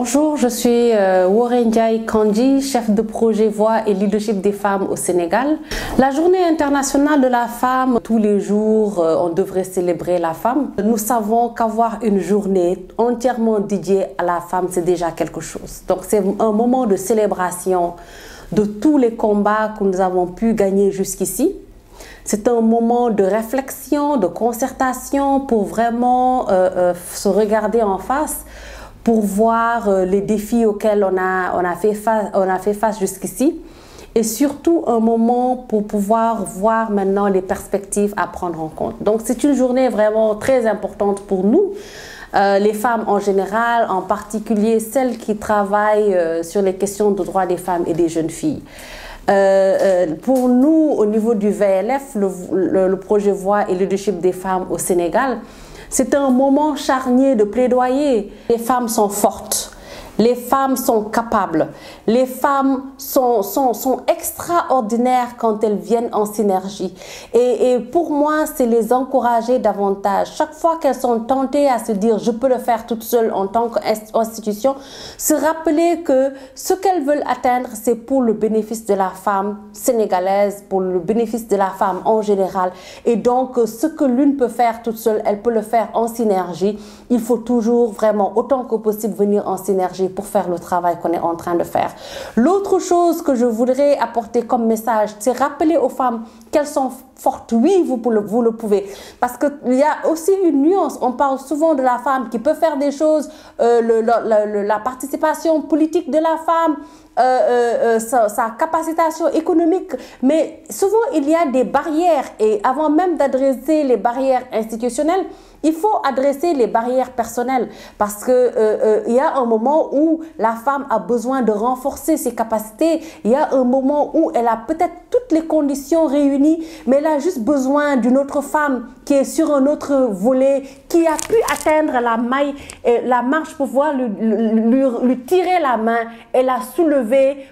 Bonjour, je suis Warren Ndiaye Kandji, chef de projet Voix et Leadership des femmes au Sénégal. La journée internationale de la femme, tous les jours, on devrait célébrer la femme. Nous savons qu'avoir une journée entièrement dédiée à la femme, c'est déjà quelque chose. Donc c'est un moment de célébration de tous les combats que nous avons pu gagner jusqu'ici. C'est un moment de réflexion, de concertation pour vraiment se regarder en face, pour voir les défis auxquels on a fait face jusqu'ici, et surtout un moment pour pouvoir voir maintenant les perspectives à prendre en compte. Donc c'est une journée vraiment très importante pour nous, les femmes en général, en particulier celles qui travaillent sur les questions de droits des femmes et des jeunes filles. Pour nous, au niveau du VLF, le projet Voix et Leadership des femmes au Sénégal, c'est un moment charnier de plaidoyer. Les femmes sont fortes, les femmes sont capables, les femmes sont extraordinaires quand elles viennent en synergie. Et pour moi, c'est les encourager davantage. Chaque fois qu'elles sont tentées à se dire « je peux le faire toute seule en tant qu'institution », se rappeler que ce qu'elles veulent atteindre, c'est pour le bénéfice de la femme sénégalaise, pour le bénéfice de la femme en général. Et donc, ce que l'une peut faire toute seule, elle peut le faire en synergie. Il faut toujours vraiment, autant que possible, venir en synergie pour faire le travail qu'on est en train de faire. L'autre chose que je voudrais apporter comme message, c'est rappeler aux femmes qu'elles sont fortes. Oui, vous le pouvez. Parce qu'il y a aussi une nuance. On parle souvent de la femme qui peut faire des choses, la participation politique de la femme, sa capacitation économique, mais souvent il y a des barrières, et avant même d'adresser les barrières institutionnelles, il faut adresser les barrières personnelles, parce que il y a un moment où la femme a besoin de renforcer ses capacités, il y a un moment où elle a peut-être toutes les conditions réunies, mais elle a juste besoin d'une autre femme qui est sur un autre volet, qui a pu atteindre la maille, la marche pour pouvoir lui tirer la main et la soulever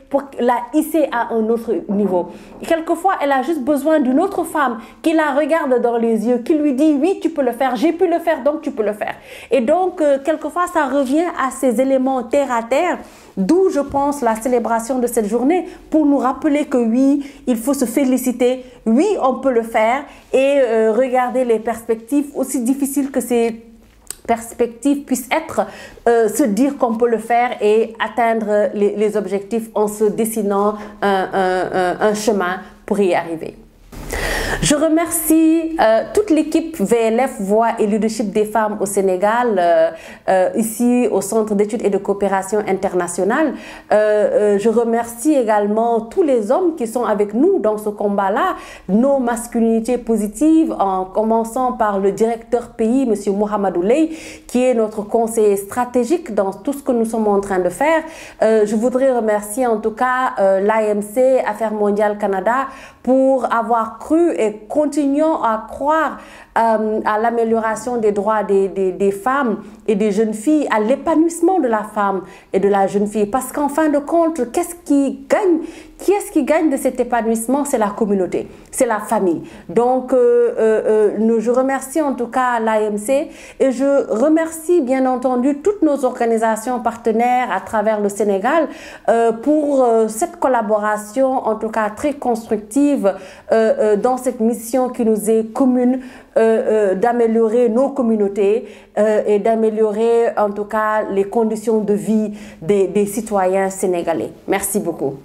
pour la hisser à un autre niveau. Et quelquefois, elle a juste besoin d'une autre femme qui la regarde dans les yeux, qui lui dit « oui, tu peux le faire, j'ai pu le faire, donc tu peux le faire ». Et donc, quelquefois, ça revient à ces éléments terre à terre, d'où je pense la célébration de cette journée, pour nous rappeler que oui, il faut se féliciter, oui, on peut le faire, et regarder les perspectives, aussi difficiles que ces perspectives puissent être, se dire qu'on peut le faire et atteindre les objectifs en se dessinant un chemin pour y arriver. Je remercie toute l'équipe VLF, Voix et Leadership des femmes au Sénégal, ici au Centre d'études et de coopération internationale. Je remercie également tous les hommes qui sont avec nous dans ce combat-là, nos masculinités positives, en commençant par le directeur pays, M. Mohamedou Leye, qui est notre conseiller stratégique dans tout ce que nous sommes en train de faire. Je voudrais remercier en tout cas l'AMC, Affaires mondiales Canada, pour avoir cru et continuons à croire à l'amélioration des droits des femmes et des jeunes filles, à l'épanouissement de la femme et de la jeune fille. Parce qu'en fin de compte, qu'est-ce qui gagne? Qui est-ce qui gagne de cet épanouissement? C'est la communauté, c'est la famille. Donc, je remercie en tout cas l'AMC, et je remercie bien entendu toutes nos organisations partenaires à travers le Sénégal pour cette collaboration, en tout cas très constructive, dans cette mission qui nous est commune, d'améliorer nos communautés et d'améliorer en tout cas les conditions de vie des citoyens sénégalais. Merci beaucoup.